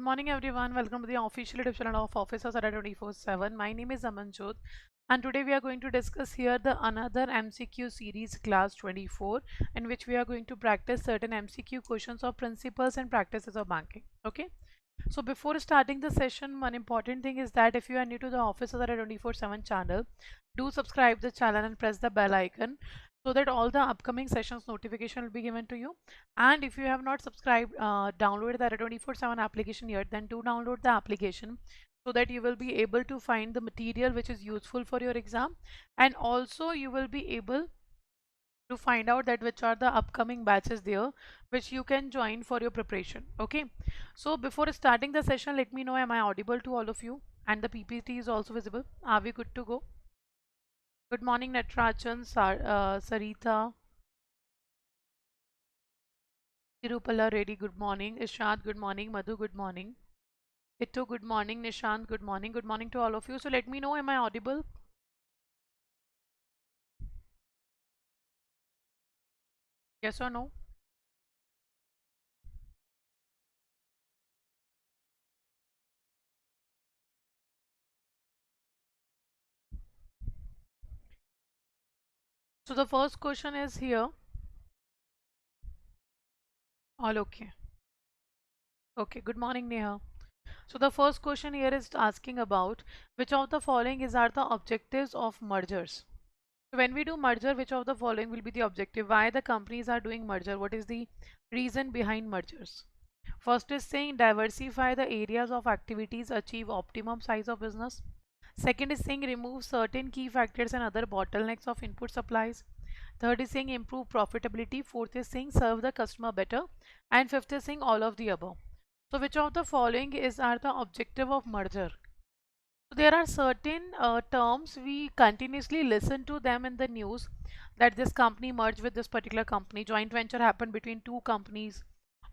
morning everyone. Welcome to the official YouTube channel of Officers Adda 24/7. My name is Amanjyot and today we are going to discuss here the another MCQ series class 24 in which we are going to practice certain MCQ questions of principles and practices of banking. Okay. So before starting the session, one important thing is that if you are new to the Officers Adda 24/7 channel, do subscribe the channel and press the bell icon so that all the upcoming sessions notification will be given to you. And if you have not subscribed, downloaded the Adda 24/7 application yet, then do download the application so that you will be able to find the material which is useful for your exam, and also you will be able to find out that which are the upcoming batches there which you can join for your preparation. Okay, so before starting the session, let me know, am I audible to all of you and the PPT is also visible? Are we good to go? Good morning Natrachan, Sarita, Tirupala Reddy, good morning. Ishad, good morning. Madhu, good morning. Itto, good morning. Nishant, good morning. Good morning to all of you. So let me know, am I audible? Yes or no? So the first question is here. All okay. Okay, good morning Neha. So the first question here is asking about which of the following is are the objectives of mergers. So when we do merger, which of the following will be the objective? Why the companies are doing merger? What is the reason behind mergers? First is saying diversify the areas of activities, achieve optimum size of business. Second is saying remove certain key factors and other bottlenecks of input supplies. Third is saying improve profitability. Fourth is saying serve the customer better. And fifth is saying all of the above. So which of the following is are the objective of merger? So there are certain terms we continuously listen to them in the news, that this company merged with this particular company, joint venture happened between two companies,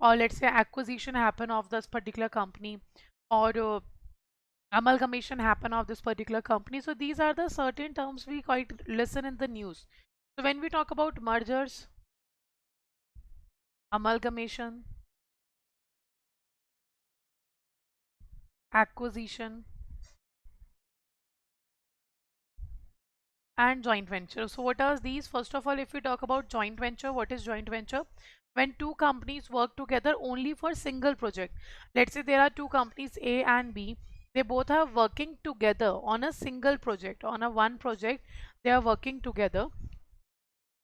or let's say acquisition happen of this particular company, or amalgamation happen of this particular company. So these are the certain terms we quite listen in the news. So when we talk about mergers, amalgamation, acquisition, and joint venture. So what are these? First of all, if we talk about joint venture, what is joint venture? When two companies work together only for single project. Let's say there are two companies A and B. They both are working together on a single project, on a one project. They are working together,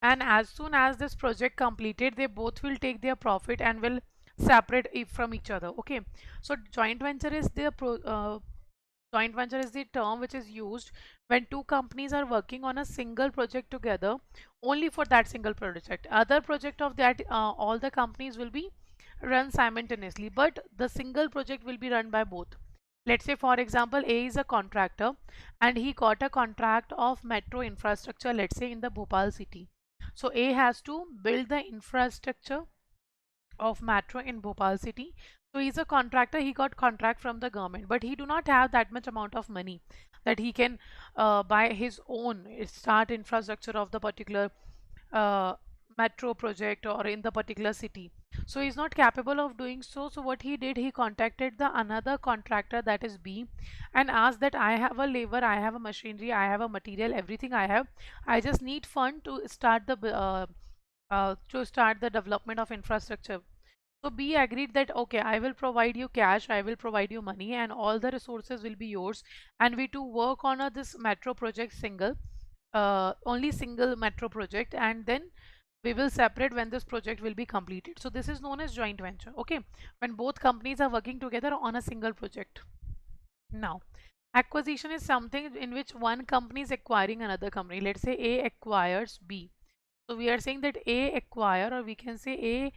and as soon as this project completed, they both will take their profit and will separate it from each other. Okay, so joint venture is the joint venture is the term which is used when two companies are working on a single project together only for that single project. Other project of that all the companies will be run simultaneously, but the single project will be run by both. Let's say for example, A is a contractor and he got a contract of metro infrastructure, let's say in the Bhopal city. So A has to build the infrastructure of metro in Bhopal city. So he's a contractor, he got contract from the government, but he do not have that much amount of money that he can buy his own start infrastructure of the particular uh, metro project or in the particular city. So he's not capable of doing so. So what he did, he contacted the another contractor, that is B, and asked that I have a labor, I have a machinery, I have a material, everything I have. I just need fund to start the development of infrastructure. So B agreed that okay, I will provide you cash, I will provide you money, and all the resources will be yours. And we to work on this metro project only single metro project, and then we will separate when this project will be completed. So this is known as joint venture. Okay, when both companies are working together on a single project. Now, acquisition is something in which one company is acquiring another company. Let's say A acquires B. So we are saying that A acquire, or we can say A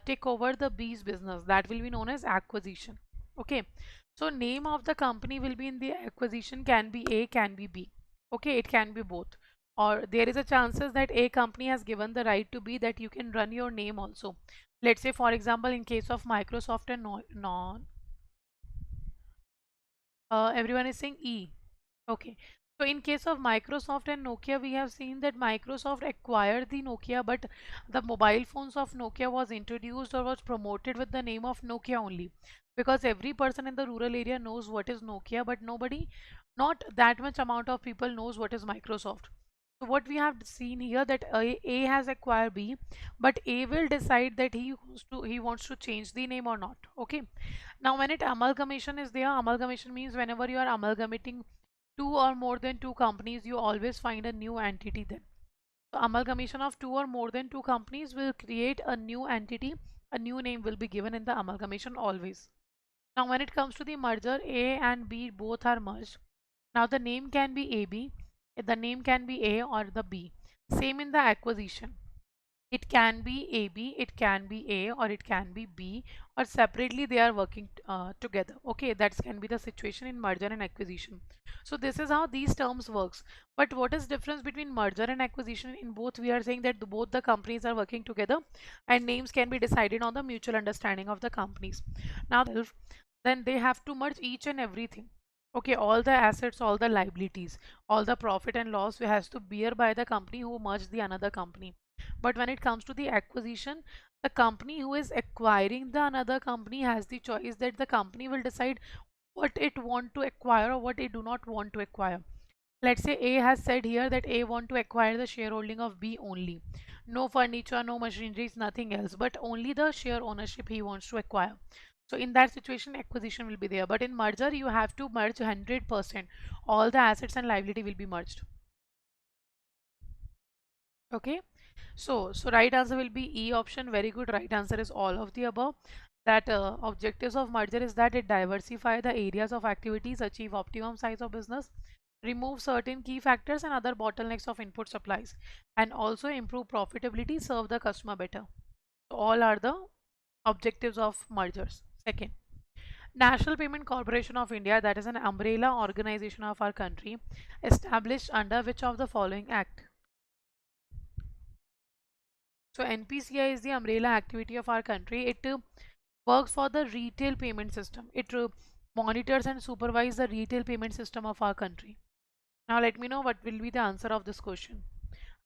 take over the B's business. That will be known as acquisition. Okay. So name of the company will be in the acquisition, can be A, can be B. Okay, it can be both. Or there is a chances that A company has given the right to B that you can run your name also. Let's say for example, in case of Microsoft and non, everyone is saying E. Okay. So in case of Microsoft and Nokia, we have seen that Microsoft acquired the Nokia, but the mobile phones of Nokia was introduced or was promoted with the name of Nokia only. because every person in the rural area knows what is Nokia, but not that much amount of people knows what is Microsoft. So what we have seen here that A has acquired B, but A will decide that he wants to change the name or not. Okay. Now when it amalgamation is there, amalgamation means whenever you are amalgamating two or more than two companies, you always find a new entity then. So amalgamation of two or more than two companies will create a new entity. A new name will be given in the amalgamation always. Now when it comes to the merger, A and B both are merged. Now the name can be AB, the name can be A or the B. Same in the acquisition. It can be AB, it can be A, or it can be B, or separately they are working together. Okay, that can be the situation in merger and acquisition. So this is how these terms works. But what is difference between merger and acquisition? In both we are saying that both the companies are working together and names can be decided on the mutual understanding of the companies. Now then they have to merge each and everything. Okay, all the assets, all the liabilities, all the profit and loss has to bear by the company who merged the another company. But when it comes to the acquisition, the company who is acquiring the another company has the choice that the company will decide what it want to acquire or what it do not want to acquire. Let's say A has said here that A want to acquire the shareholding of B only. No furniture, no machineries, nothing else, but only the share ownership he wants to acquire. So in that situation, acquisition will be there. But in merger, you have to merge 100%. All the assets and liability will be merged. Okay. So right answer will be E option. Very good. Right answer is all of the above. That objectives of merger is that it diversify the areas of activities, achieve optimum size of business, remove certain key factors and other bottlenecks of input supplies, and also improve profitability, serve the customer better. So all are the objectives of mergers. Second, National Payment Corporation of India, that is an umbrella organization of our country, established under which of the following act? So NPCI is the umbrella activity of our country. It works for the retail payment system. It monitors and supervises the retail payment system of our country. Now let me know what will be the answer of this question.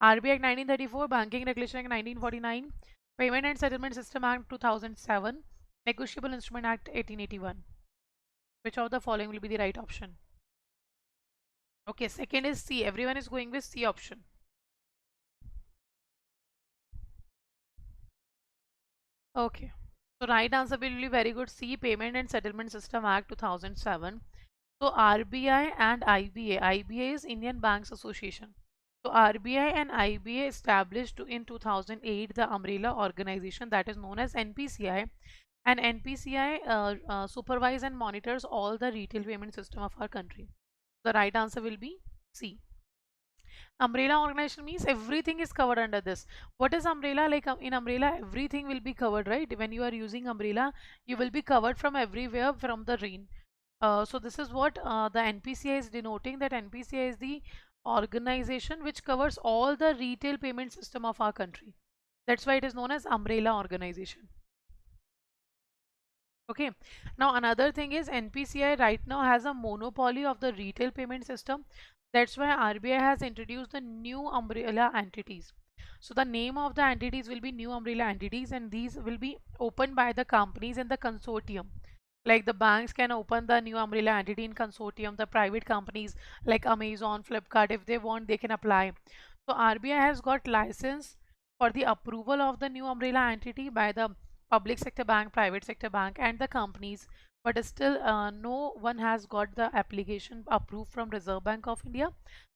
RBI Act 1934, Banking Regulation Act 1949, Payment and Settlement System Act 2007, Negotiable Instrument Act 1881. Which of the following will be the right option? Okay, second is C. Everyone is going with C option. Okay. So right answer will be very good. C. Payment and Settlement System Act 2007. So RBI and IBA. IBA is Indian Banks Association. So RBI and IBA established in 2008 the umbrella organization that is known as NPCI, and NPCI supervise and monitors all the retail payment system of our country. The right answer will be C. Umbrella organization means everything is covered under this. What is umbrella? Like in umbrella, everything will be covered, right? When you are using umbrella, you will be covered from everywhere from the rain. So this is what the NPCI is denoting, that NPCI is the organization which covers all the retail payment system of our country. That's why it is known as umbrella organization. Okay. Now another thing is NPCI right now has a monopoly of the retail payment system. That's why RBI has introduced the new umbrella entities. So the name of the entities will be new umbrella entities, and these will be opened by the companies in the consortium. Like the banks can open the new umbrella entity in consortium, the private companies like Amazon, Flipkart, if they want, they can apply. So RBI has got license for the approval of the new umbrella entity by the public sector bank, private sector bank, and the companies. But still, no one has got the application approved from Reserve Bank of India.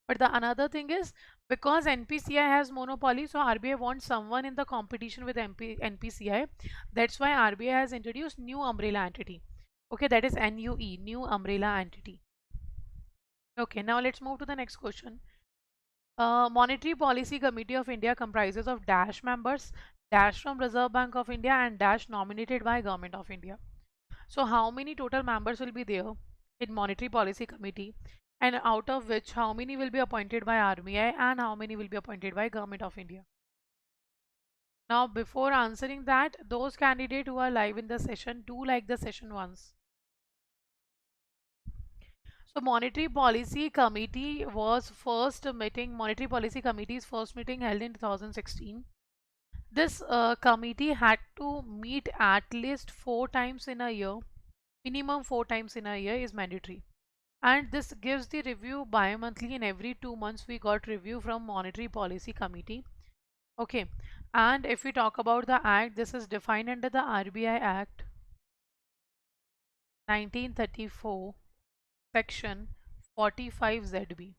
But the another thing is, because NPCI has monopoly, so RBI wants someone in the competition with NPCI. That's why RBI has introduced new umbrella entity. Okay, that is NUE, new umbrella entity. Okay, now let's move to the next question. Monetary Policy Committee of India comprises of dash members, dash from Reserve Bank of India, and dash nominated by Government of India. So how many total members will be there in Monetary Policy Committee, and out of which how many will be appointed by RBI and how many will be appointed by Government of India? Now before answering that, those candidates who are live in the session, do like the session once. So Monetary Policy Committee was first meeting, Monetary Policy Committee's first meeting held in 2016. This committee had to meet at least 4 times in a year. Minimum 4 times in a year is mandatory. And this gives the review bi-monthly. In every 2 months we got review from Monetary Policy Committee. Okay, and if we talk about the act, this is defined under the RBI Act 1934 section 45 ZB.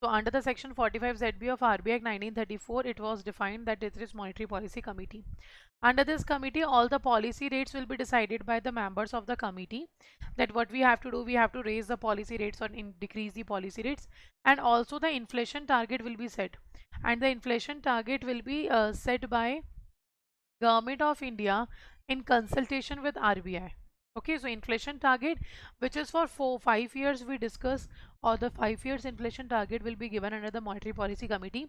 So under the section 45 ZB of RBI Act 1934, it was defined that it is Monetary Policy Committee. Under this committee, all the policy rates will be decided by the members of the committee. That what we have to do, we have to raise the policy rates or decrease the policy rates, and also the inflation target will be set. And the inflation target will be set by Government of India in consultation with RBI. Okay, so inflation target, which is for 5 years we discuss, or the 5 years inflation target will be given under the Monetary Policy Committee.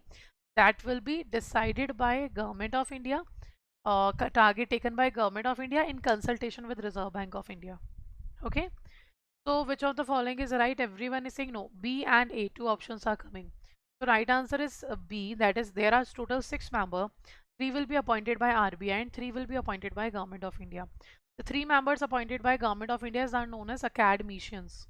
That will be decided by Government of India, target taken by Government of India in consultation with Reserve Bank of India. Okay, so which of the following is right? Everyone is saying no. B and A, two options are coming. So right answer is B, that is there are total 6 members. 3 will be appointed by RBI and 3 will be appointed by Government of India. The 3 members appointed by Government of India are known as academicians.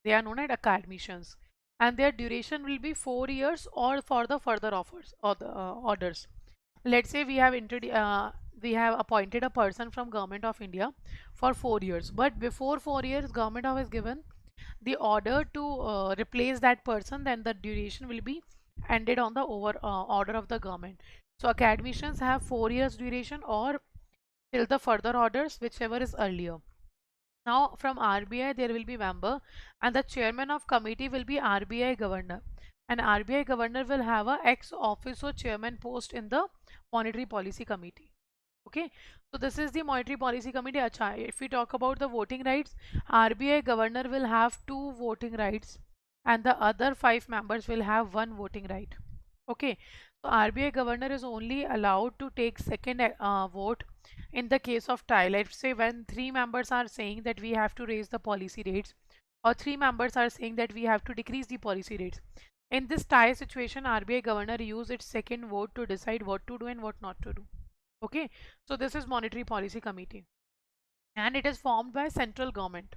They are known as academicians, and their duration will be 4 years or for the further offers or the orders. Let's say we have appointed a person from Government of India for 4 years, but before 4 years Government has given the order to replace that person, then the duration will be ended on the order of the government. So academicians have 4 years duration or till the further orders, whichever is earlier. Now from RBI there will be member, and the chairman of committee will be RBI governor, and RBI governor will have a ex officio chairman post in the Monetary Policy Committee. Okay, so this is the Monetary Policy Committee. Acha, if we talk about the voting rights, RBI governor will have 2 voting rights and the other 5 members will have 1 voting right. Okay, so RBI governor is only allowed to take second vote in the case of tie. Let's say when 3 members are saying that we have to raise the policy rates, or 3 members are saying that we have to decrease the policy rates. In this tie situation, RBI governor use its second vote to decide what to do and what not to do. Okay, so this is Monetary Policy Committee, and it is formed by central government.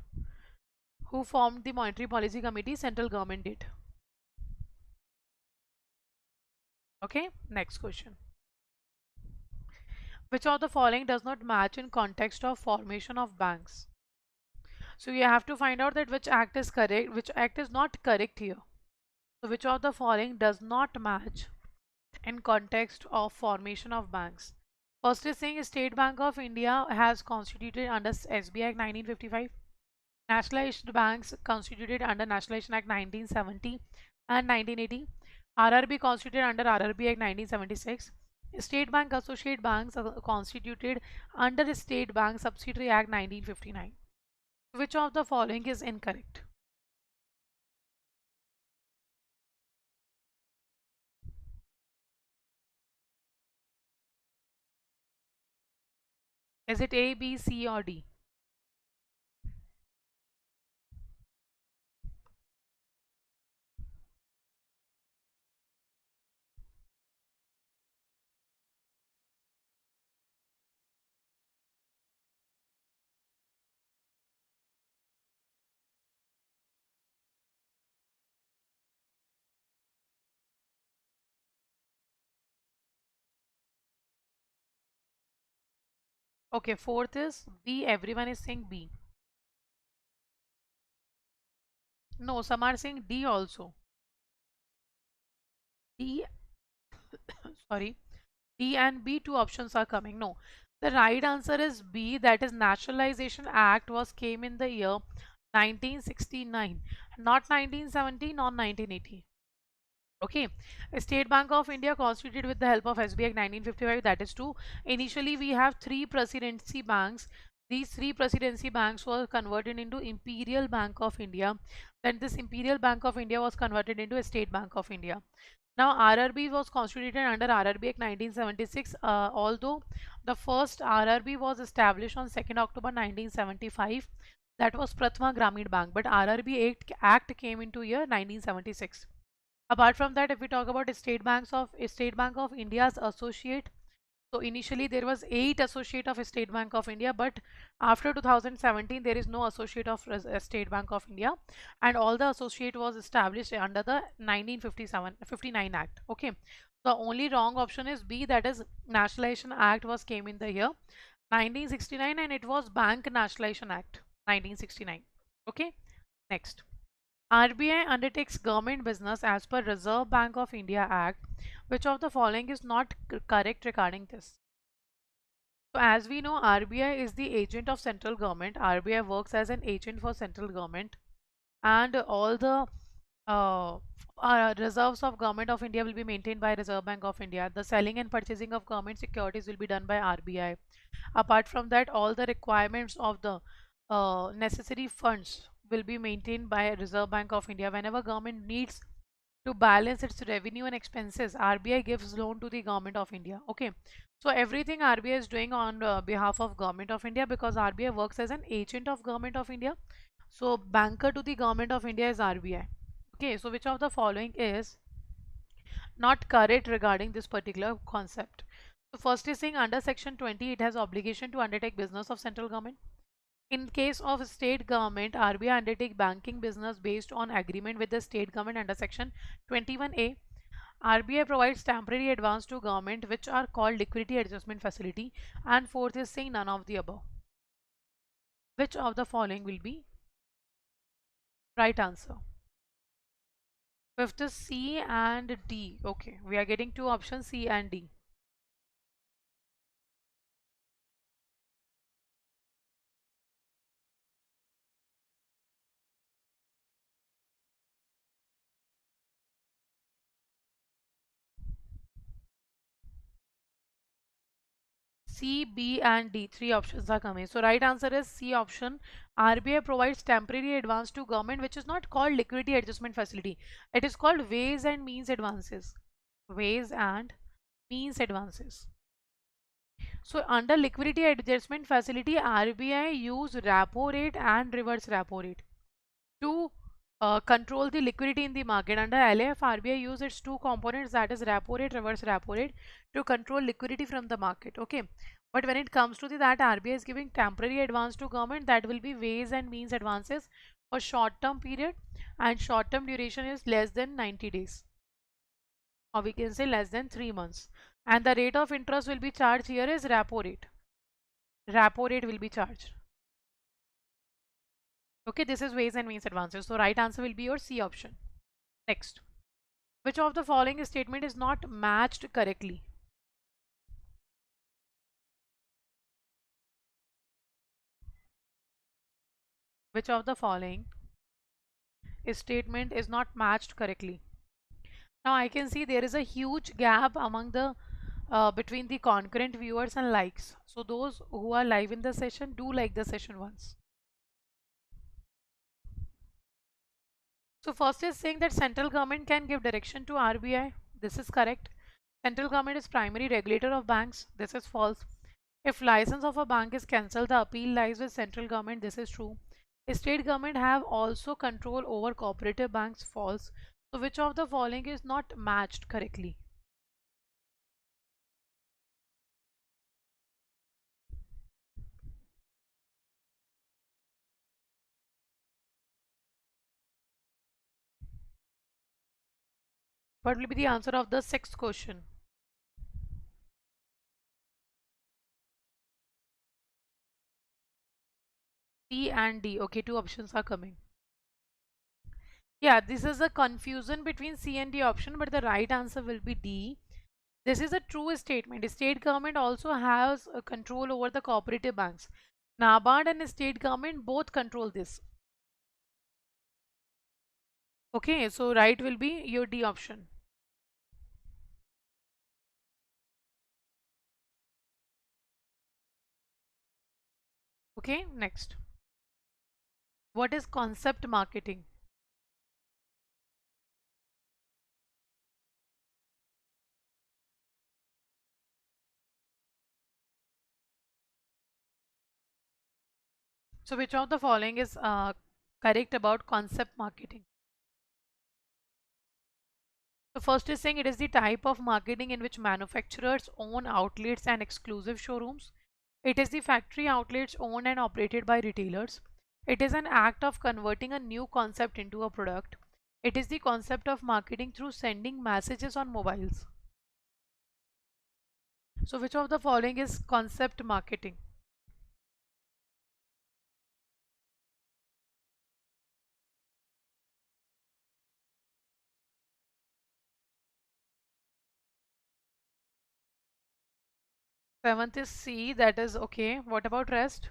Who formed the Monetary Policy Committee? Central government did. Okay, next question. Which of the following does not match in context of formation of banks? So you have to find out that which act is correct, which act is not correct here. So which of the following does not match in context of formation of banks? First is saying State Bank of India has constituted under SB Act 1955. Nationalized banks constituted under Nationalization Act 1970 and 1980. RRB constituted under RRB Act 1976. State Bank Associate Banks are constituted under State Bank Subsidiary Act 1959. Which of the following is incorrect? Is it A, B, C or D? Okay, fourth is B. Everyone is saying B. No, some are saying D also. D, sorry, D and B, two options are coming. No, the right answer is B. That is Nationalization Act came in the year 1969, not 1970, not 1980. Okay, State Bank of India constituted with the help of SB Act 1955. That is true. Initially, we have 3 presidency banks. These 3 presidency banks were converted into Imperial Bank of India. Then this Imperial Bank of India was converted into a State Bank of India. Now RRB was constituted under RRB Act 1976. Although the first RRB was established on 2nd October 1975. That was Prathama Gramin Bank, but RRB Act came into year 1976. Apart from that, if we talk about State Bank of India's associate, So initially there was 8 associate of State Bank of India, but after 2017 there is no associate of State Bank of India, and all the associate was established under the 1959 Act. Okay, the only wrong option is B, that is Nationalization Act was came in the year 1969, and it was Bank Nationalization Act 1969. Okay, next. RBI undertakes government business as per Reserve Bank of India Act. Which of the following is not correct regarding this? So as we know, RBI is the agent of central government. RBI works as an agent for central government, and all the uh, reserves of government of India will be maintained by Reserve Bank of India. The selling and purchasing of government securities will be done by RBI. Apart from that, all the requirements of the necessary funds will be maintained by Reserve Bank of India. Whenever government needs to balance its revenue and expenses, RBI gives loan to the government of India. Okay, so everything RBI is doing on behalf of government of India, because RBI works as an agent of government of India. So banker to the government of India is RBI. Okay, so which of the following is not correct regarding this particular concept? So first is saying under section 20 it has obligation to undertake business of central government. In case of state government, RBI undertake banking business based on agreement with the state government under section 21A. RBI provides temporary advance to government which are called liquidity adjustment facility, and fourth is saying none of the above. Which of the following will be right answer? Fifth is C and D. Okay, we are getting two options, C and D. C, B and D, three options are coming. So right answer is C option. RBI provides temporary advance to government which is not called liquidity adjustment facility. It is called ways and means advances. Ways and means advances. So under liquidity adjustment facility, RBI use repo rate and reverse repo rate to control the liquidity in the market. Under LAF, RBI use its two components, that is repo rate, reverse repo rate, to control liquidity from the market. Okay, but when it comes to that, RBI is giving temporary advance to government, that will be ways and means advances for short term period, and short term duration is less than 90 days, or we can say less than 3 months, and the rate of interest will be charged here is repo rate. Repo rate will be charged. Okay, this is ways and means advances. So right answer will be your C option. Next, which of the following statement is not matched correctly? Which of the following statement is not matched correctly? Now I can see there is a huge gap among the between the concurrent viewers and likes. So those who are live in the session, do like the session once. So first is saying that central government can give direction to RBI. This is correct. Central government is primary regulator of banks. This is false. If license of a bank is cancelled, the appeal lies with central government. This is true. State government have also control over cooperative banks. False. So which of the following is not matched correctly? What will be the answer of the sixth question? C and D. Okay, two options are coming. Yeah, this is a confusion between C and D option, but the right answer will be D. This is a true statement. State government also has a control over the cooperative banks. NABARD and state government both control this. Okay, so right will be your D option. Okay, next. What is concept marketing? So which of the following is correct about concept marketing? So first is saying it is the type of marketing in which manufacturers own outlets and exclusive showrooms. It is the factory outlets owned and operated by retailers. It is an act of converting a new concept into a product. It is the concept of marketing through sending messages on mobiles. So which of the following is concept marketing? Seventh is C, that is okay. What about rest?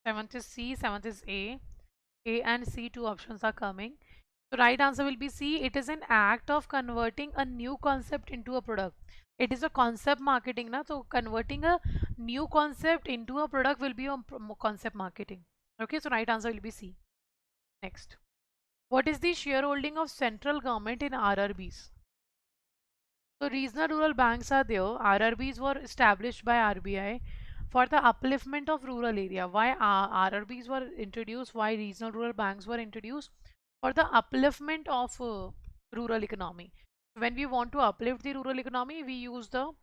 Seventh is C, seventh is A. A and C, two options are coming. So right answer will be C. It is an act of converting a new concept into a product. It is a concept marketing, na? So converting a new concept into a product will be a concept marketing. Okay, so right answer will be C. Next. What is the shareholding of central government in RRBs? So regional rural banks are there. RRBs were established by RBI for the upliftment of rural area. Why RRBs were introduced? Why regional rural banks were introduced? For the upliftment of rural economy. When we want to uplift the rural economy, we use the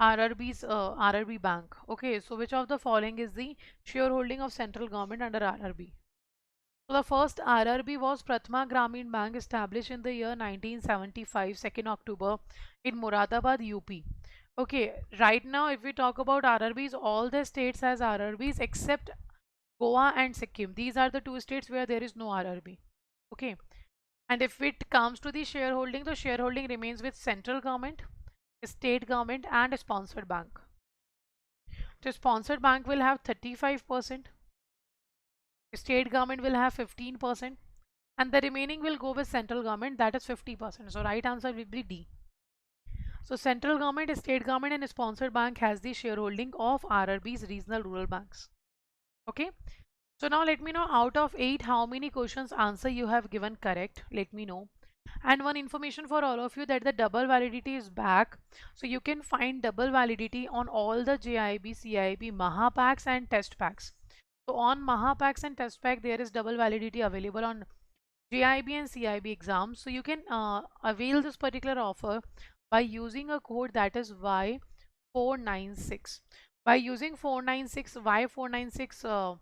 RRB bank. Okay, so which of the following is the shareholding of central government under RRB? So the first RRB was Prathama Gramin Bank, established in the year 1975, 2nd October in Moradabad, UP. Okay, right now if we talk about RRBs, all the states has RRBs except Goa and Sikkim. These are the two states where there is no RRB. Okay, and if it comes to the shareholding, the shareholding remains with central government, state government and a sponsored bank. So sponsored bank will have 35%, state government will have 15%, and the remaining will go with central government, that is 50%. So right answer will be D. So central government, state government and sponsored bank has the shareholding of RRB's regional rural banks. Okay. So now let me know out of 8 how many questions answer you have given correct. Let me know. And one information for all of you that the double validity is back. So you can find double validity on all the JIB, CIB, Maha packs and test packs. So on Maha packs and test pack there is double validity available on JIB and CIB exams. So you can avail this particular offer by using a code that is Y496. By using 496 Y496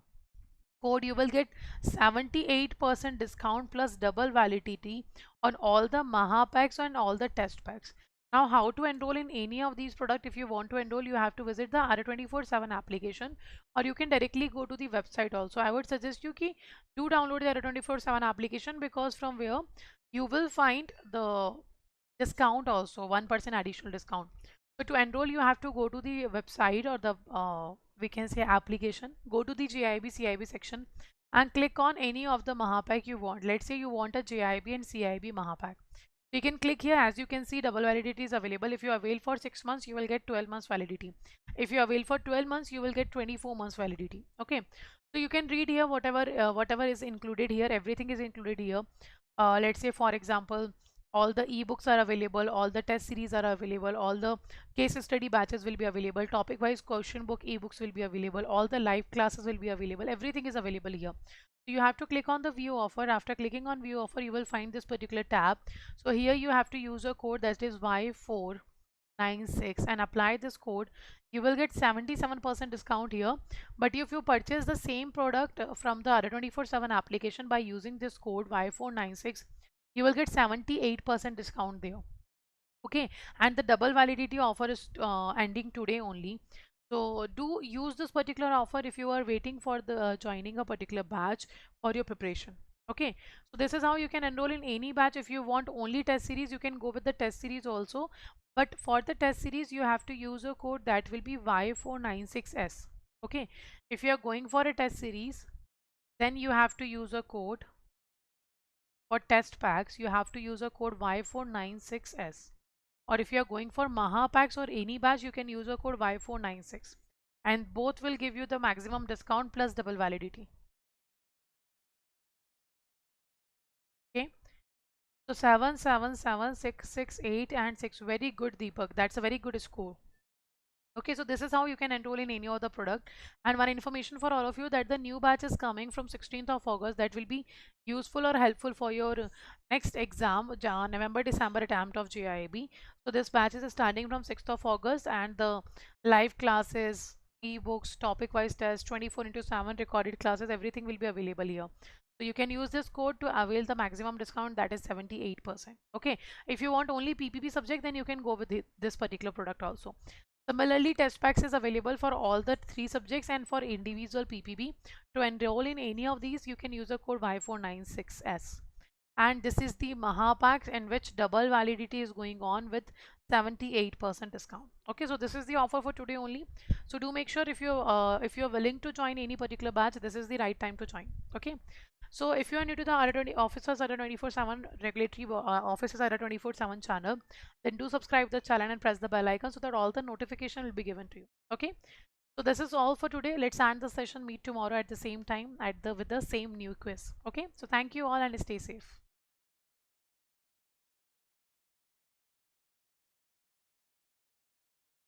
code, you will get 78% discount plus double validity on all the Maha packs and all the test packs. Now, how to enroll in any of these products? If you want to enroll, you have to visit the R24/7 application, or you can directly go to the website also. I would suggest you ki do download the R24/7 application, because from where you will find the discount also, 1% additional discount. So to enroll, you have to go to the website or the we can say application, go to the JIB CIB section and click on any of the Mahapack you want. Let's say you want a JIB and CIB Mahapack. You can click here. As you can see, double validity is available. If you avail for 6 months, you will get 12 months validity. If you avail for 12 months, you will get 24 months validity. Okay, so you can read here whatever is included here. Everything is included here. Let's say for example, all the ebooks are available, all the test series are available, all the case study batches will be available, topic wise question book ebooks will be available, all the live classes will be available, everything is available here. So you have to click on the view offer. After clicking on view offer, you will find this particular tab. So here you have to use a code that is Y496 and apply this code. You will get 77% discount here. But if you purchase the same product from the R24/7 application by using this code Y496, you will get 78% discount there. Okay, and the double validity offer is ending today only. So do use this particular offer if you are waiting for the joining a particular batch for your preparation. Okay, so this is how you can enroll in any batch. If you want only test series, you can go with the test series also, but for the test series you have to use a code that will be Y496S. Okay, if you are going for a test series, then you have to use a code. For test packs, you have to use a code Y496S. Or if you are going for Maha packs or any batch, you can use a code Y496. And both will give you the maximum discount plus double validity. Okay. So 7, 7, 7, 6, 6, 8 and 6. Very good, Deepak. That's a very good score. Okay, so this is how you can enroll in any other product. And one information for all of you, that the new batch is coming from 16th of August. That will be useful or helpful for your next exam, November December attempt of JAIIB. So this batch is starting from 6th of August, and the live classes, ebooks, topic wise tests, 24 into 7 recorded classes, everything will be available here. So you can use this code to avail the maximum discount, that is 78%. Okay, if you want only PPP subject, then you can go with this particular product also. Similarly, test packs is available for all the three subjects and for individual PPB. To enroll in any of these, you can use the code Y496S. And this is the Maha pack, in which double validity is going on with 78% discount. Okay, so this is the offer for today only. So do make sure, if you're willing to join any particular batch, this is the right time to join. Okay. So if you are new to the Adda officers Adda 24/7 regulatory officers Adda 24/7 channel, then do subscribe the channel and press the bell icon so that all the notification will be given to you. Okay. So this is all for today. Let's end the session. Meet tomorrow at the same time with the same new quiz. Okay. So thank you all and stay safe.